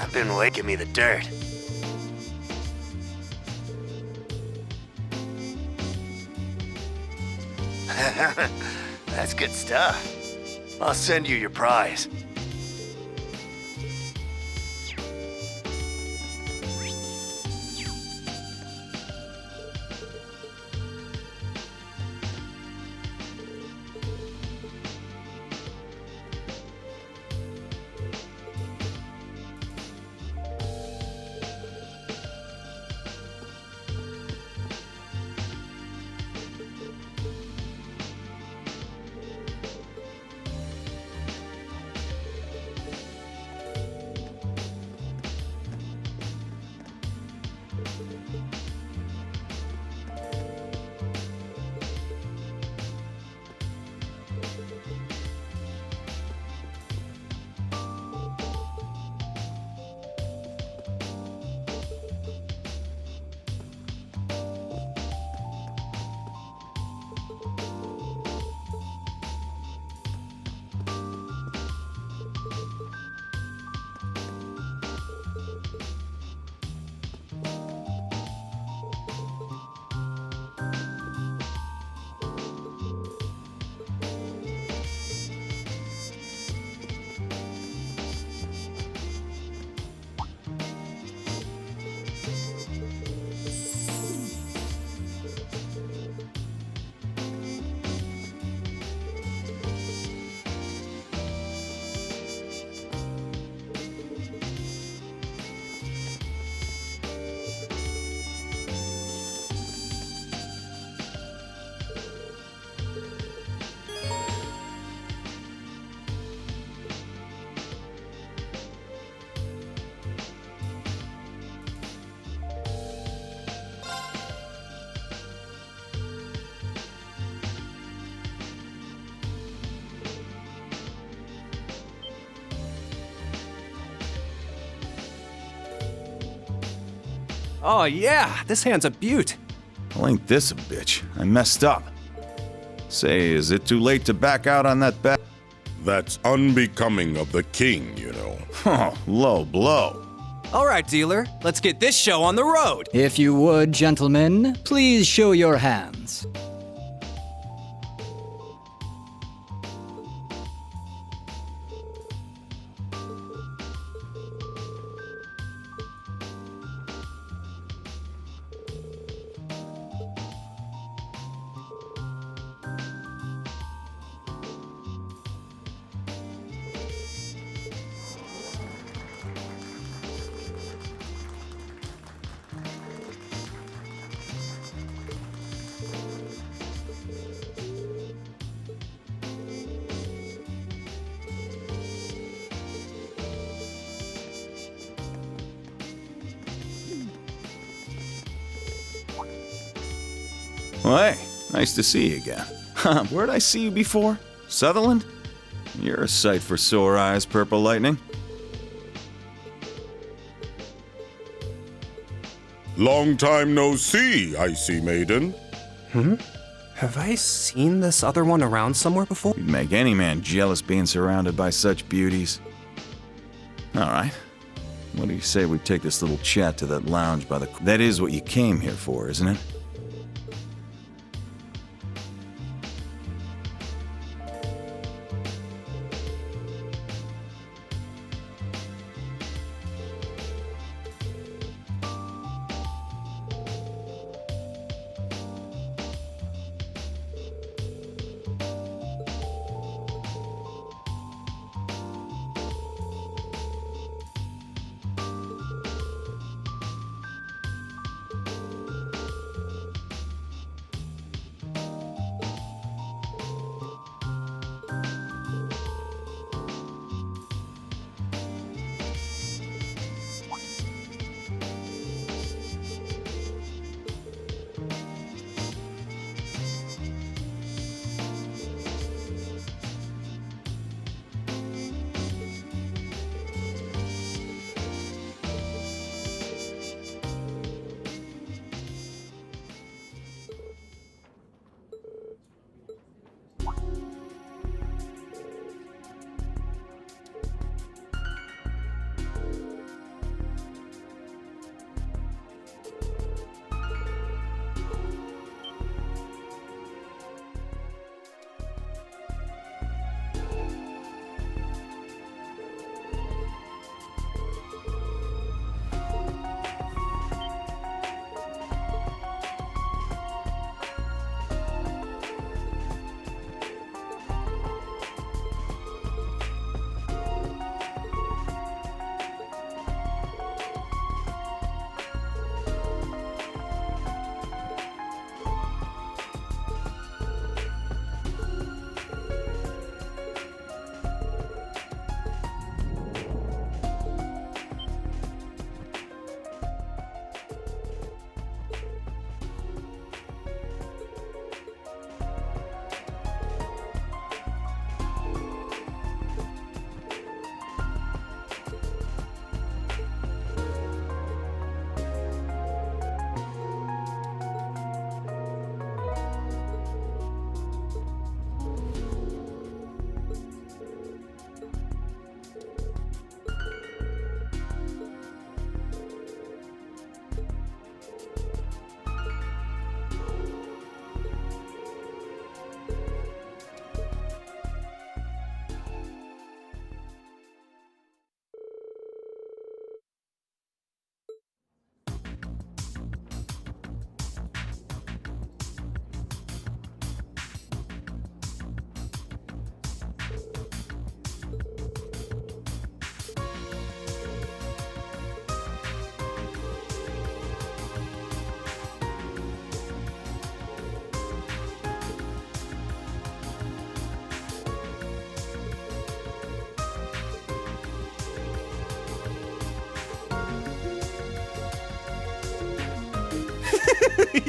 I've been waiting. Give me the dirt. That's good stuff. I'll send you your prize. Oh yeah, this hand's a beaut. Well, ain't this a bitch? I messed up. Say, is it too late to back out on that bet? That's unbecoming of the king, you know. Oh, low blow. All right, dealer, let's get this show on the road. If you would, gentlemen, please show your hands. Well, hey, nice to see you again. Where'd I see you before? Sutherland? You're a sight for sore eyes, Purple Lightning. Long time no see, icy maiden. Have I seen this other one around somewhere before? You'd make any man jealous being surrounded by such beauties. All right. What do you say we take this little chat to that lounge by the... That is what you came here for, isn't it?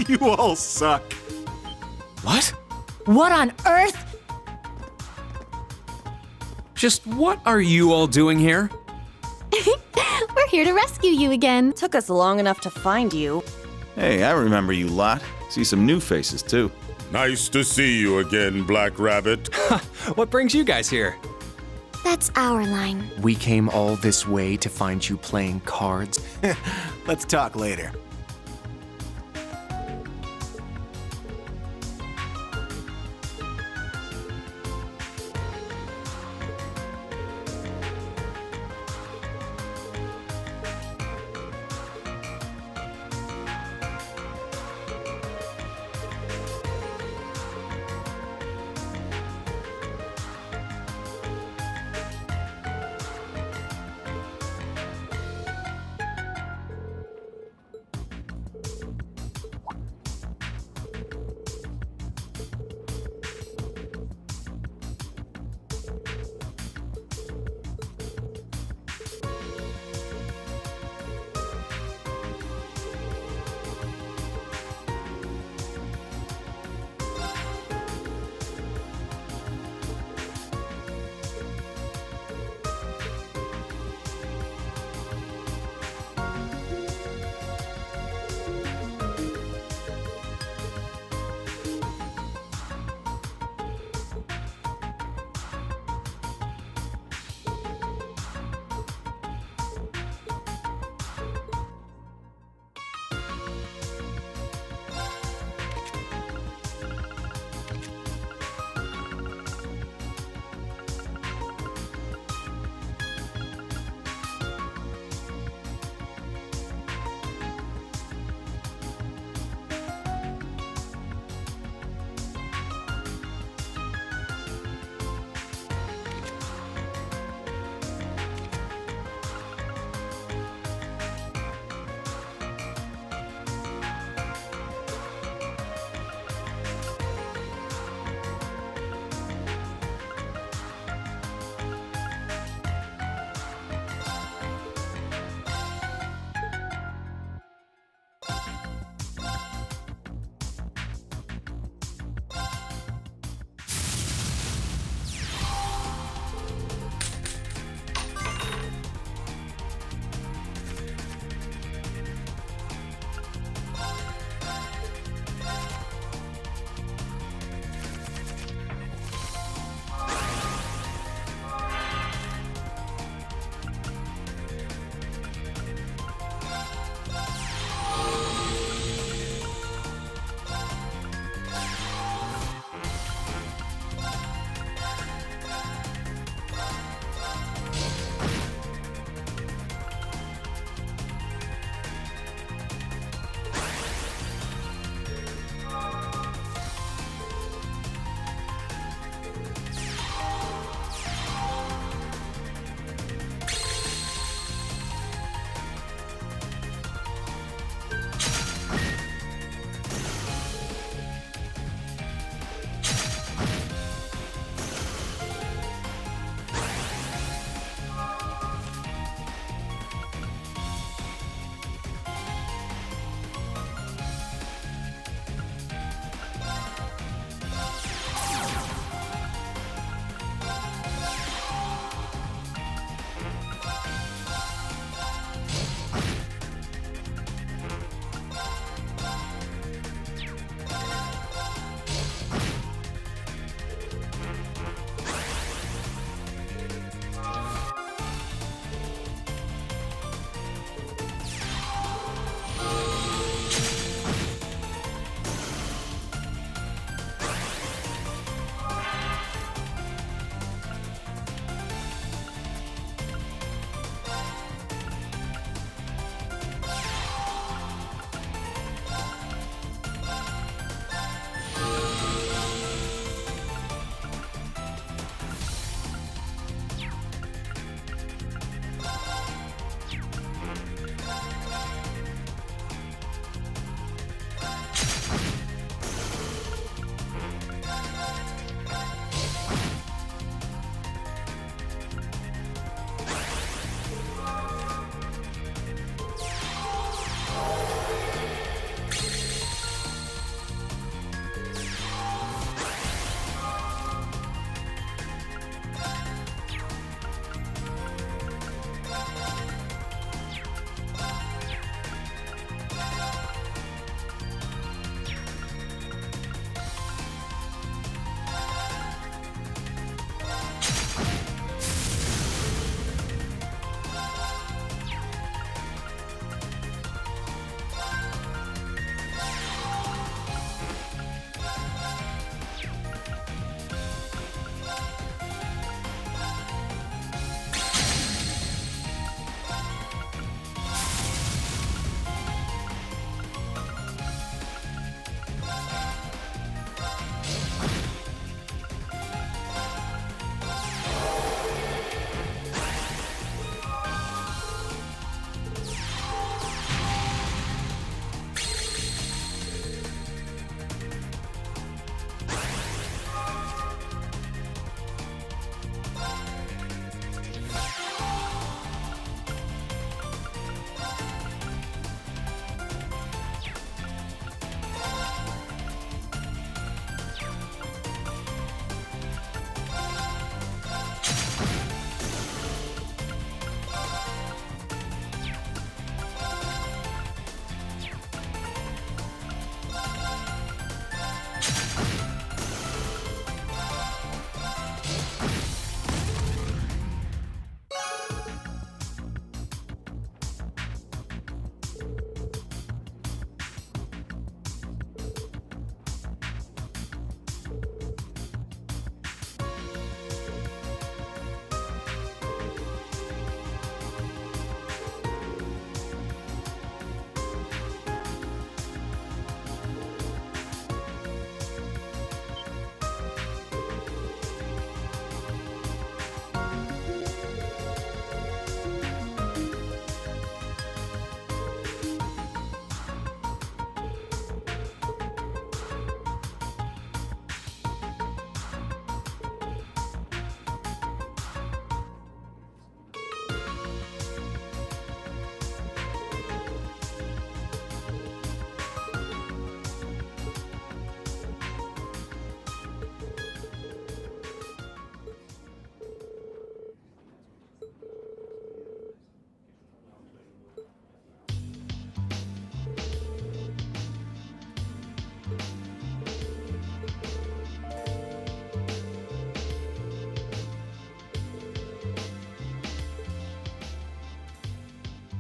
You all suck. What? What on earth? Just what are you all doing here? We're here to rescue you again. Took us long enough to find you. Hey, I remember you lot. See some new faces, too. Nice to see you again, Black Rabbit. What brings you guys here? That's our line. We came all this way to find you playing cards. Let's talk later.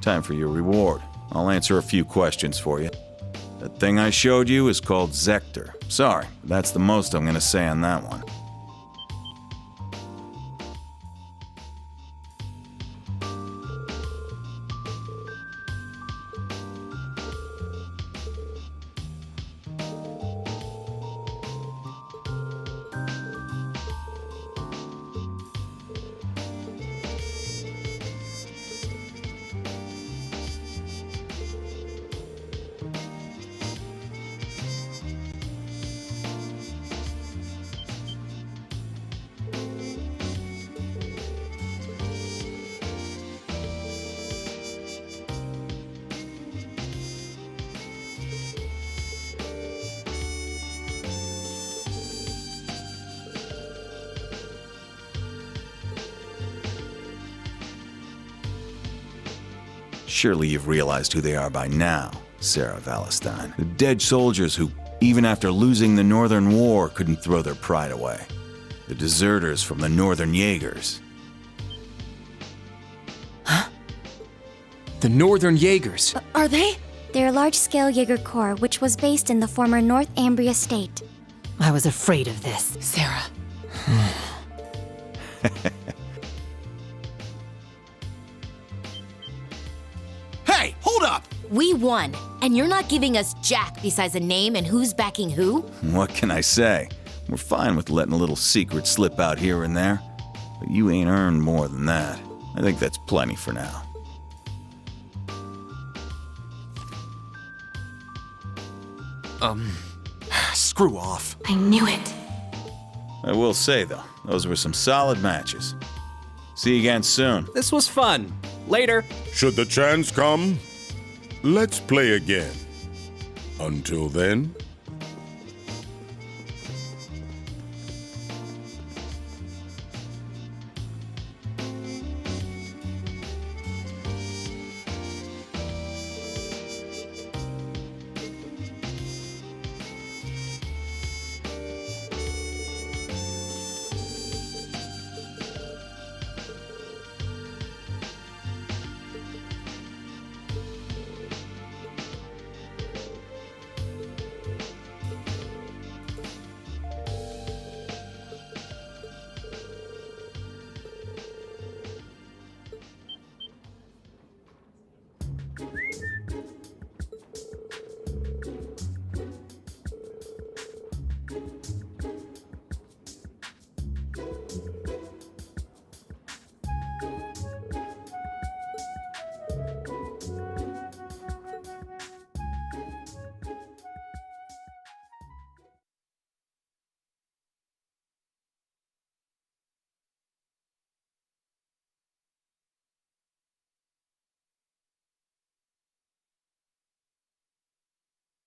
Time for your reward. I'll answer a few questions for you. That thing I showed you is called Zephyr. Sorry, that's the most I'm gonna say on that one. Surely you've realized who they are by now, Sara Valentine. The dead soldiers who, even after losing the Northern War, couldn't throw their pride away. The deserters from the Northern Jaegers. The Northern Jaegers. Are they? They're a large-scale Jaeger Corps, which was based in the former North Ambria state. I was afraid of this. Sara. Hey, hold up! We won, and you're not giving us jack besides a name and who's backing who? What can I say? We're fine with letting a little secret slip out here and there. But you ain't earned more than that. I think that's plenty for now. Screw off. I knew it. I will say, though, those were some solid matches. See you again soon. This was fun. Later. Should the chance come, let's play again. Until then,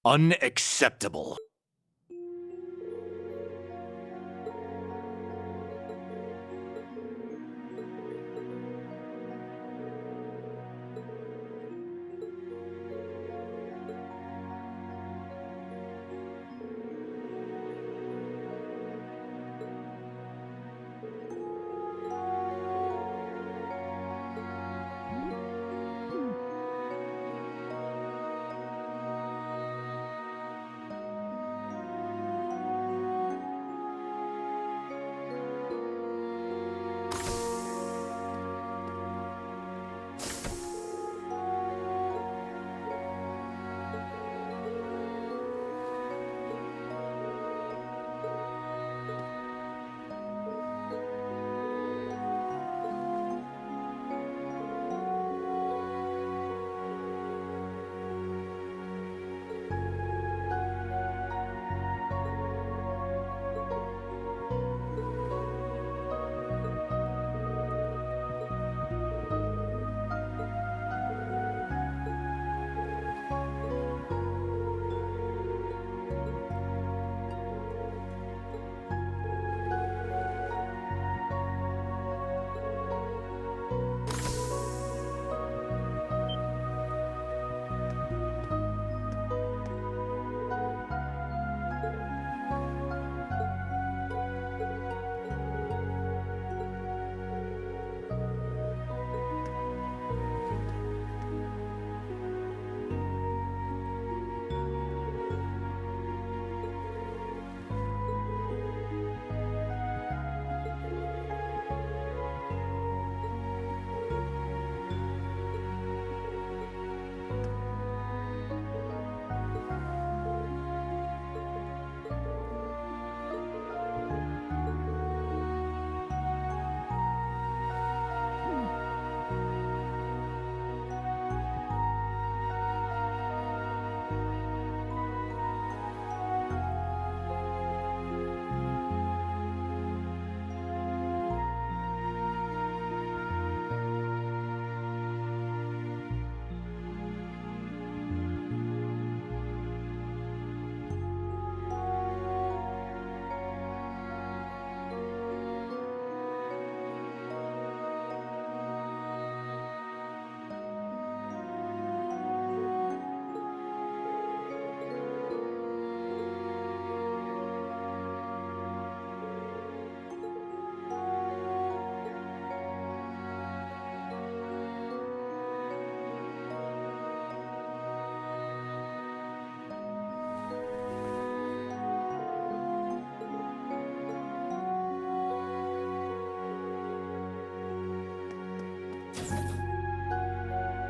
Unacceptable.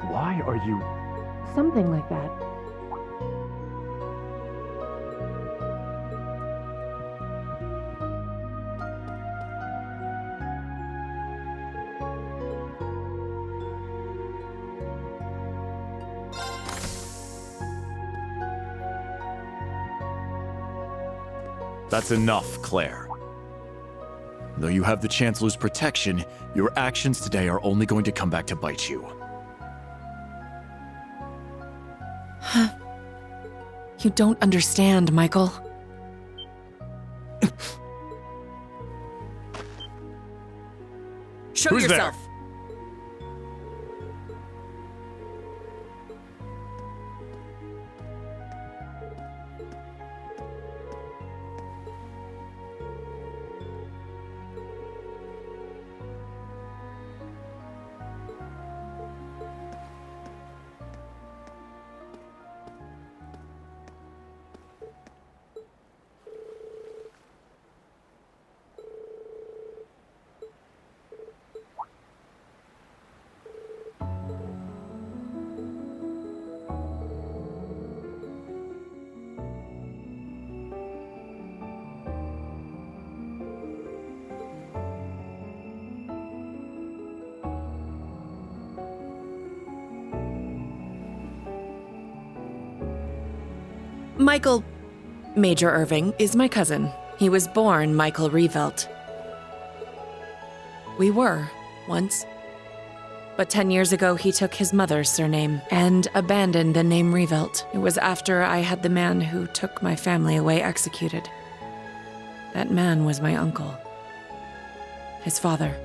Why are you... Something like that. That's enough, Claire. Though you have the Chancellor's protection, your actions today are only going to come back to bite you. You don't understand, Michael. Show Who's yourself. there? Michael Major Irving is my cousin. He was born Michael Revelt. We were, once. But 10 years ago, he took his mother's surname and abandoned the name Revelt. It was after I had the man who took my family away executed. That man was my uncle. His father.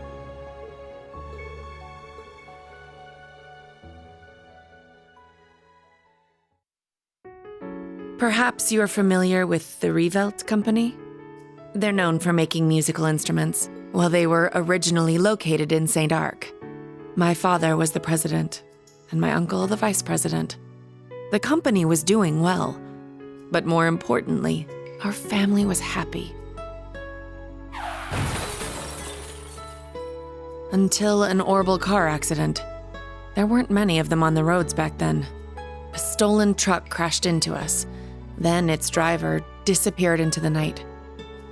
Perhaps you're familiar with the Revelt Company? They're known for making musical instruments. Well, they were originally located in St. Arc. My father was the president, and my uncle the vice president. The company was doing well, but more importantly, our family was happy. Until an horrible car accident. There weren't many of them on the roads back then. A stolen truck crashed into us. Then its driver disappeared into the night.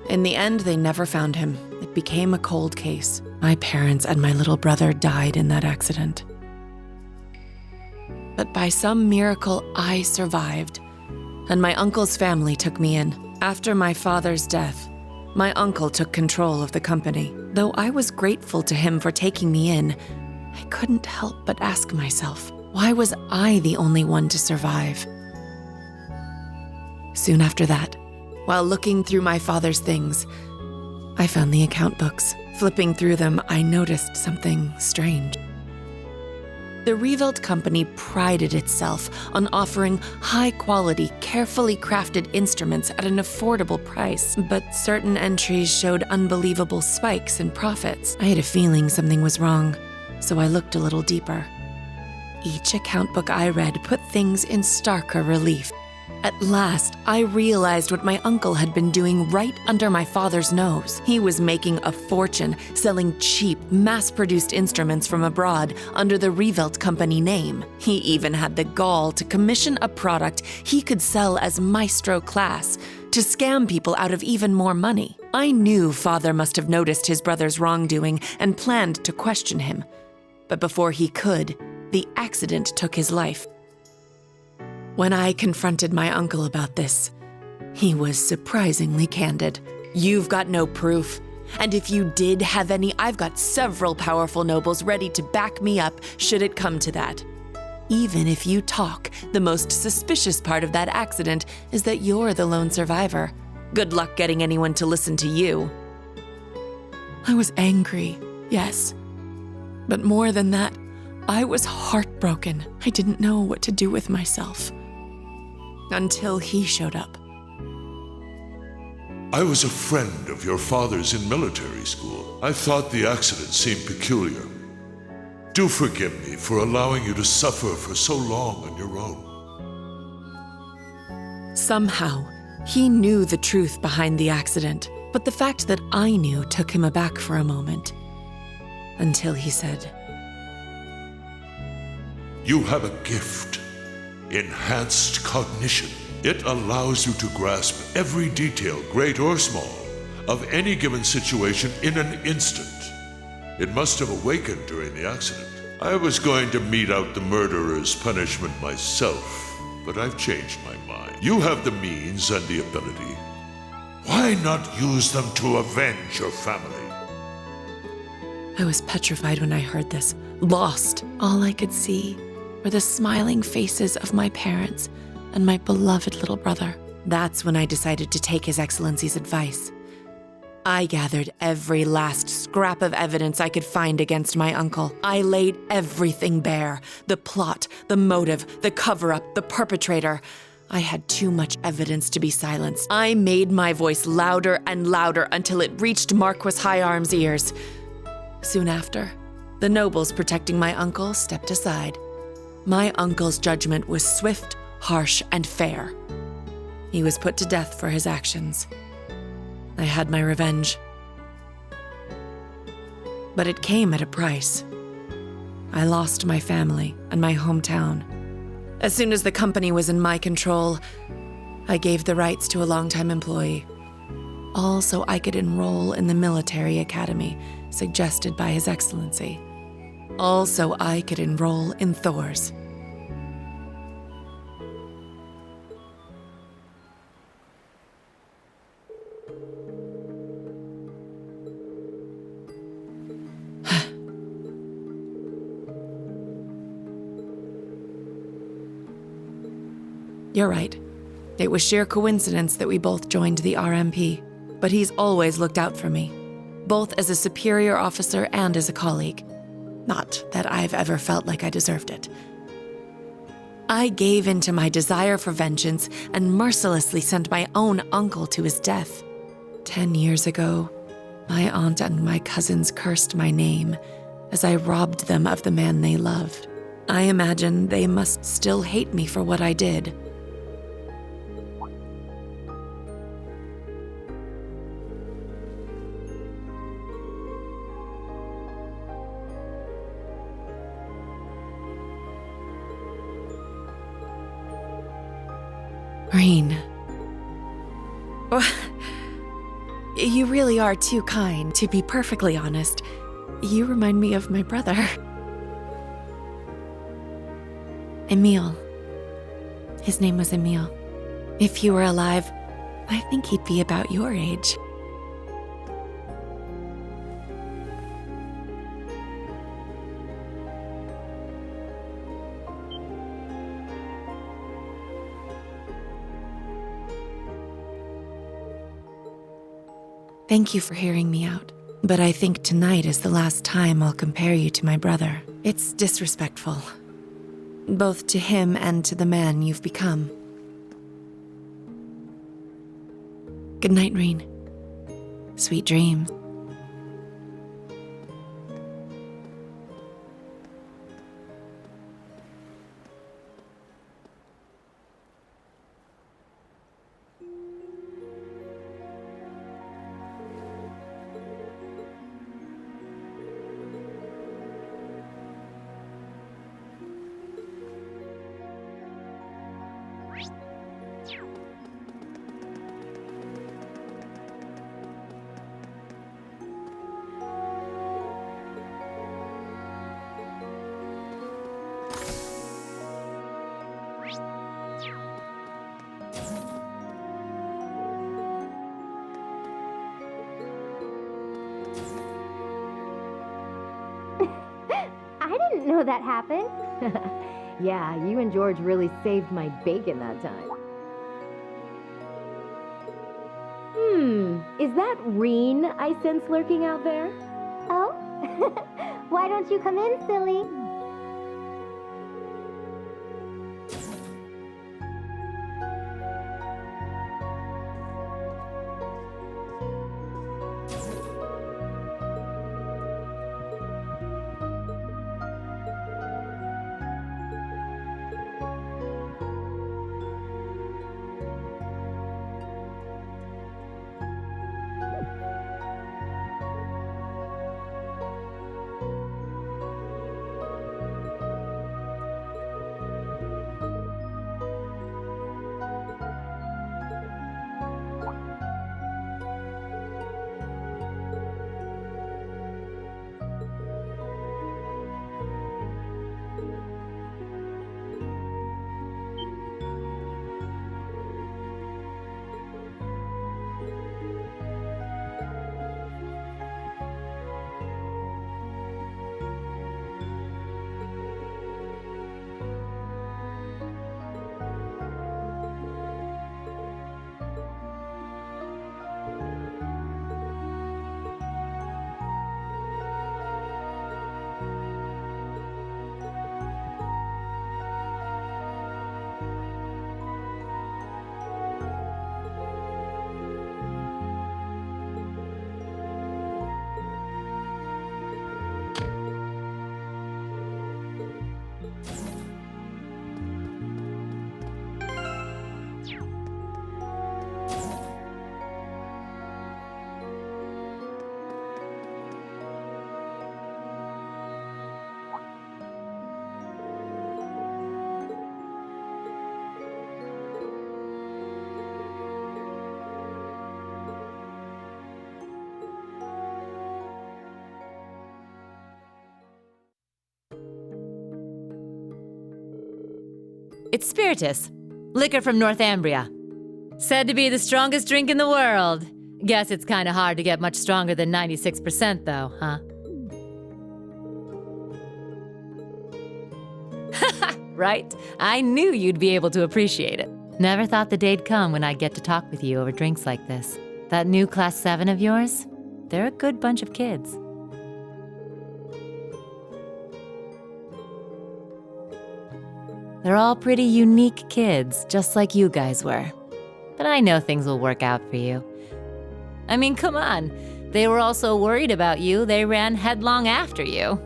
In the end, they never found him. It became a cold case. My parents and my little brother died in that accident. But by some miracle, I survived, and my uncle's family took me in. After my father's death, my uncle took control of the company. Though I was grateful to him for taking me in, I couldn't help but ask myself, why was I the only one to survive? Soon after that, while looking through my father's things, I found the account books. Flipping through them, I noticed something strange. The Revelt Company prided itself on offering high-quality, carefully crafted instruments at an affordable price, but certain entries showed unbelievable spikes in profits. I had a feeling something was wrong, so I looked a little deeper. Each account book I read put things in starker relief. At last, I realized what my uncle had been doing right under my father's nose. He was making a fortune selling cheap, mass-produced instruments from abroad under the Revelt Company name. He even had the gall to commission a product he could sell as Maestro class to scam people out of even more money. I knew father must have noticed his brother's wrongdoing and planned to question him. But before he could, the accident took his life. When I confronted my uncle about this, he was surprisingly candid. You've got no proof. And if you did have any, I've got several powerful nobles ready to back me up should it come to that. Even if you talk, the most suspicious part of that accident is that you're the lone survivor. Good luck getting anyone to listen to you. I was angry, yes. But more than that, I was heartbroken. I didn't know what to do with myself. Until he showed up. I was a friend of your father's in military school. I thought the accident seemed peculiar. Do forgive me for allowing you to suffer for so long on your own. Somehow, he knew the truth behind the accident, but the fact that I knew took him aback for a moment. Until he said, You have a gift, enhanced cognition. It allows you to grasp every detail, great or small, of any given situation in an instant. It must have awakened during the accident. I was going to mete out the murderer's punishment myself, but I've changed my mind. You have the means and the ability. Why not use them to avenge your family? I was petrified when I heard this, lost. All I could see were the smiling faces of my parents and my beloved little brother. That's when I decided to take His Excellency's advice. I gathered every last scrap of evidence I could find against my uncle. I laid everything bare. The plot, the motive, the cover-up, the perpetrator. I had too much evidence to be silenced. I made my voice louder and louder until it reached Marquis Higharm's ears. Soon after, the nobles protecting my uncle stepped aside. My uncle's judgment was swift, harsh, and fair. He was put to death for his actions. I had my revenge. But it came at a price. I lost my family and my hometown. As soon as the company was in my control, I gave the rights to a longtime employee. All so I could enroll in the military academy suggested by His Excellency. All so I could enroll in Thor's. You're right. It was sheer coincidence that we both joined the RMP, but he's always looked out for me, both as a superior officer and as a colleague. Not that I've ever felt like I deserved it. I gave in to my desire for vengeance and mercilessly sent my own uncle to his death. 10 years ago, my aunt and my cousins cursed my name as I robbed them of the man they loved. I imagine they must still hate me for what I did. Rain. You really are too kind, to be perfectly honest. You remind me of my brother. Emil. His name was Emil. If he were alive, I think he'd be about your age. Thank you for hearing me out, but I think tonight is the last time I'll compare you to my brother. It's disrespectful, both to him and to the man you've become. Good night, Rain. Sweet dreams. I didn't know that happened. Yeah, you and George really saved my bacon that time. Is that Reen I sense lurking out there? Oh? Why don't you come in, silly? It's spiritus. Liquor from Northumbria. Said to be the strongest drink in the world. Guess it's kinda hard to get much stronger than 96% though, huh? Right? I knew you'd be able to appreciate it. Never thought the day'd come when I'd get to talk with you over drinks like this. That new Class 7 of yours? They're a good bunch of kids. They're all pretty unique kids, just like you guys were. But I know things will work out for you. I mean, come on. They were all so worried about you, they ran headlong after you.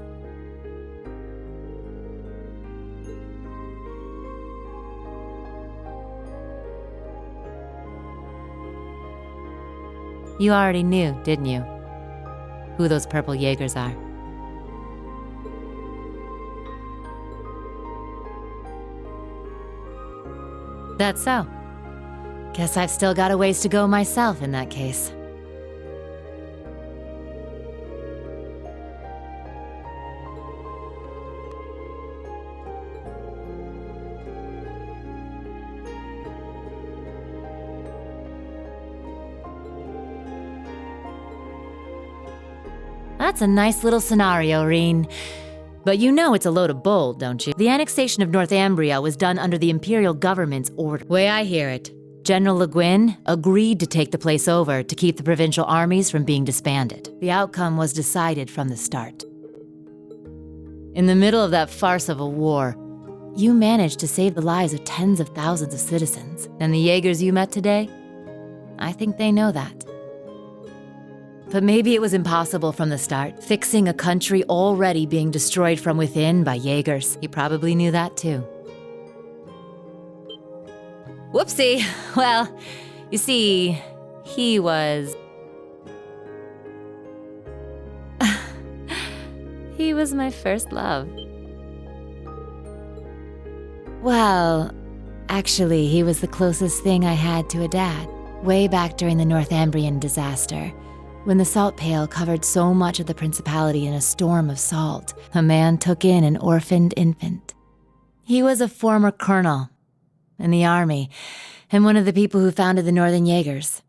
You already knew, didn't you? Who those purple Jaegers are. That's so. Guess I've still got a ways to go myself in that case. That's a nice little scenario, Reen. But you know it's a load of bull, don't you? The annexation of Northumbria was done under the Imperial government's order. Way I hear it, General Le Guin agreed to take the place over to keep the provincial armies from being disbanded. The outcome was decided from the start. In the middle of that farce of a war, you managed to save the lives of tens of thousands of citizens. And the Jaegers you met today? I think they know that. But maybe it was impossible from the start, fixing a country already being destroyed from within by Jaegers. He probably knew that too. Whoopsie. Well, you see, he was... he was my first love. Well, actually, he was the closest thing I had to a dad, way back during the Northumbrian disaster. When the salt pail covered so much of the principality in a storm of salt, a man took in an orphaned infant. He was a former colonel in the army, and one of the people who founded the Northern Jaegers.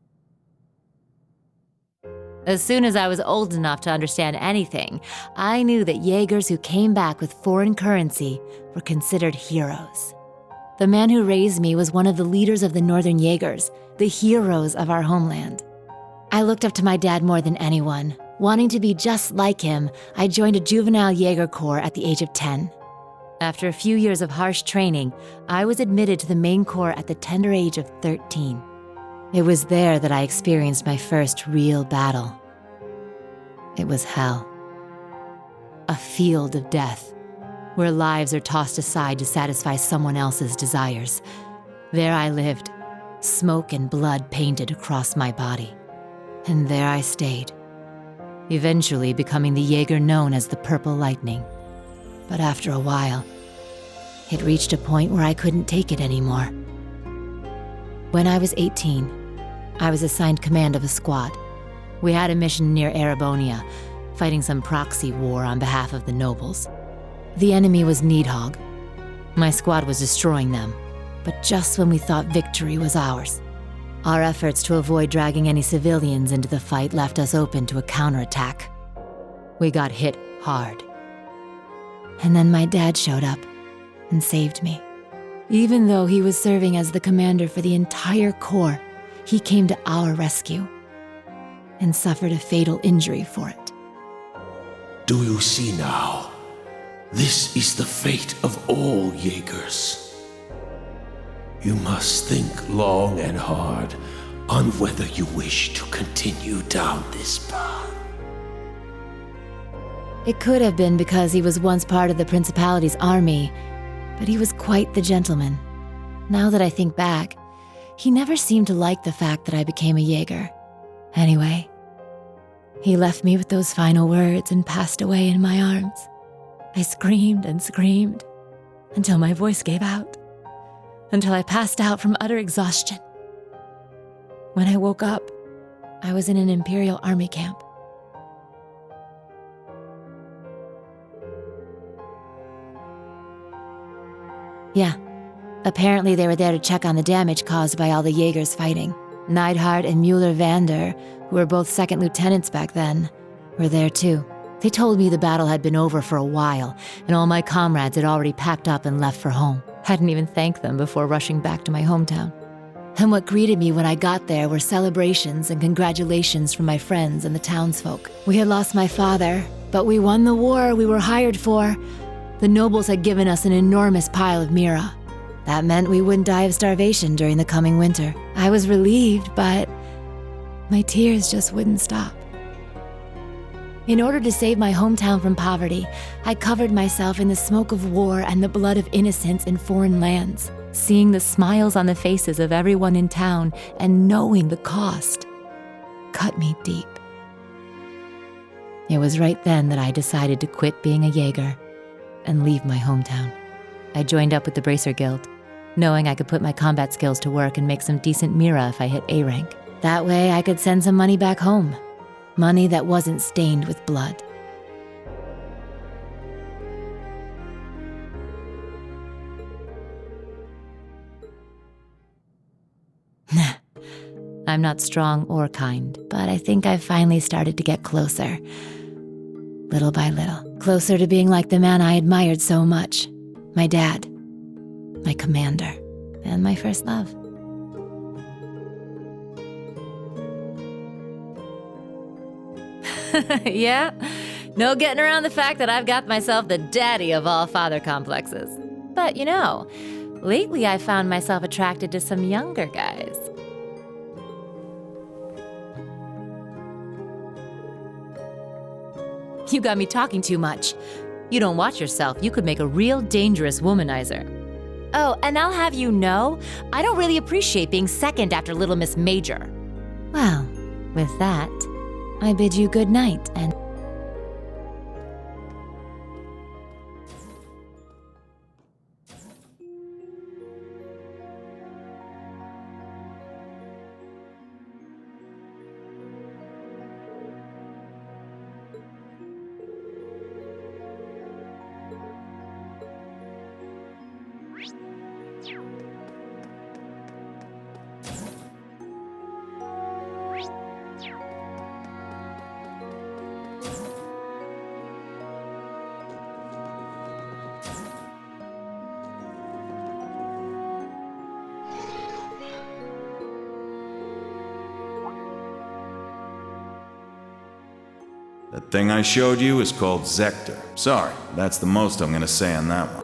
As soon as I was old enough to understand anything, I knew that Jaegers who came back with foreign currency were considered heroes. The man who raised me was one of the leaders of the Northern Jaegers, the heroes of our homeland. I looked up to my dad more than anyone. Wanting to be just like him, I joined a juvenile Jaeger Corps at the age of 10. After a few years of harsh training, I was admitted to the main corps at the tender age of 13. It was there that I experienced my first real battle. It was hell. A field of death, where lives are tossed aside to satisfy someone else's desires. There I lived, smoke and blood painted across my body. And there I stayed, eventually becoming the Jaeger known as the Purple Lightning. But after a while, it reached a point where I couldn't take it anymore. When I was 18, I was assigned command of a squad. We had a mission near Erebonia, fighting some proxy war on behalf of the nobles. The enemy was Needhog. My squad was destroying them, but just when we thought victory was ours. Our efforts to avoid dragging any civilians into the fight left us open to a counterattack. We got hit hard. And then my dad showed up and saved me. Even though he was serving as the commander for the entire corps, he came to our rescue and suffered a fatal injury for it. Do you see now? This is the fate of all Jaegers. You must think long and hard on whether you wish to continue down this path. It could have been because he was once part of the Principality's army, but he was quite the gentleman. Now that I think back, he never seemed to like the fact that I became a Jaeger. Anyway, he left me with those final words and passed away in my arms. I screamed and screamed until my voice gave out. Until I passed out from utter exhaustion. When I woke up, I was in an Imperial Army camp. Yeah, Apparently they were there to check on the damage caused by all the Jaegers fighting. Neidhart and Mueller-Vander, who were both second lieutenants back then, were there too. They told me the battle had been over for a while, and all my comrades had already packed up and left for home. Hadn't even thanked them before rushing back to my hometown. And what greeted me when I got there were celebrations and congratulations from my friends and the townsfolk. We had lost my father, but we won the war we were hired for. The nobles had given us an enormous pile of mira. That meant we wouldn't die of starvation during the coming winter. I was relieved, but my tears just wouldn't stop. In order to save my hometown from poverty, I covered myself in the smoke of war and the blood of innocents in foreign lands. Seeing the smiles on the faces of everyone in town and knowing the cost cut me deep. It was right then that I decided to quit being a Jaeger and leave my hometown. I joined up with the Bracer Guild, knowing I could put my combat skills to work and make some decent mira if I hit A rank. That way I could send some money back home. Money that wasn't stained with blood. I'm not strong or kind, but I think I've finally started to get closer. Little by little. Closer to being like the man I admired so much. My dad. My commander. And my first love. Yeah, no getting around the fact that I've got myself the daddy of all father complexes. But you know, lately I found myself attracted to some younger guys. You got me talking too much. You don't watch yourself, you could make a real dangerous womanizer. Oh, and I'll have you know, I don't really appreciate being second after Little Miss Major. Well, with that, I bid you good night and... That thing I showed you is called Zephyr. Sorry, that's the most I'm gonna say on that one.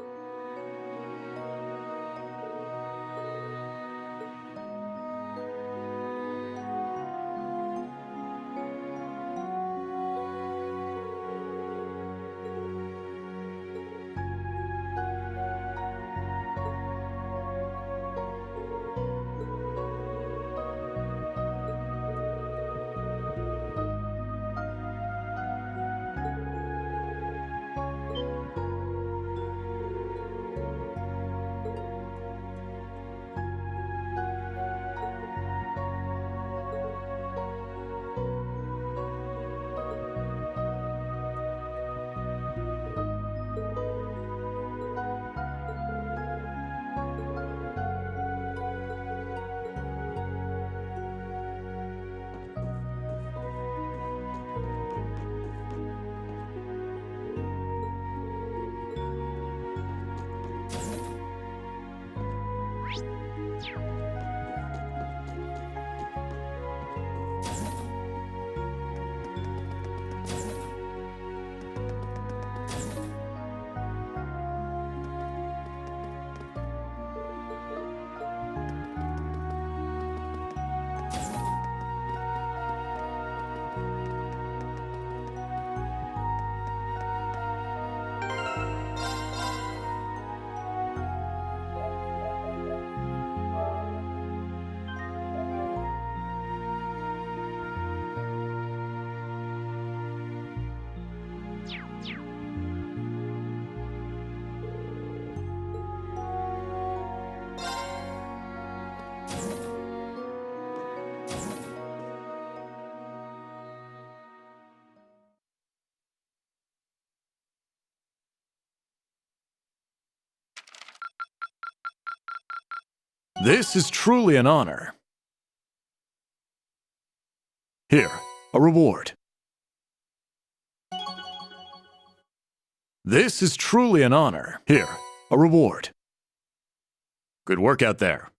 This is truly an honor. Here, a reward. This is truly an honor. Here, a reward. Good work out there.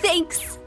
Thanks.